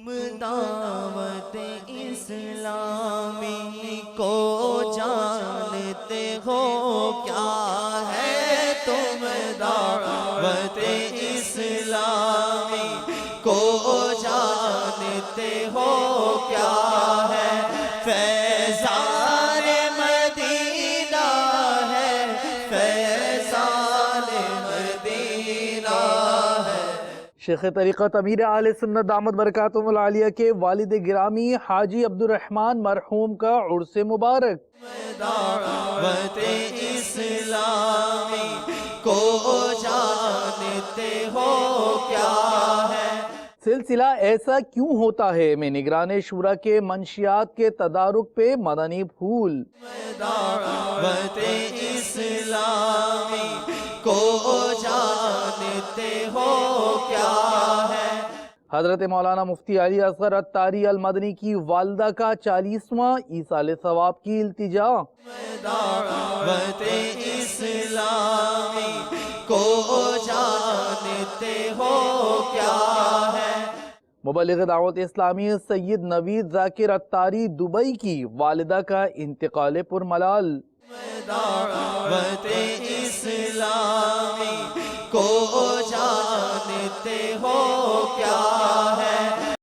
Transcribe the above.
دعوت اسلامی کو جانتے ہو کیا ہے تم دعوت اسلامی کو جانتے ہو کیا ہے فیضان مدینہ ہے فیضان مدینہ ہے۔ شیخ طریقت امیر اہل سنت دامت برکاتہم العالیہ کے والد گرامی حاجی عبدالرحمن مرحوم کا عرس مبارک۔ دعوت اسلامی کو جانتے ہو کیا ہے۔ سلسلہ ایسا کیوں ہوتا ہے میں نگران شورا کے منشیات کے تدارک پہ مدنی پھول۔ دعوت اسلامی کو جانتے ہو کیا ہے۔ حضرت مولانا مفتی علی اصغر عطاری المدنی کی والدہ کا 40واں ایصال ثواب کی التجا۔ دعوت اسلامی کو جانتے ہو کیا ہے۔ مبلغ دعوت اسلامی سید نوید ذاکر عطاری دبئی کی والدہ کا انتقال پرملال۔ دعوت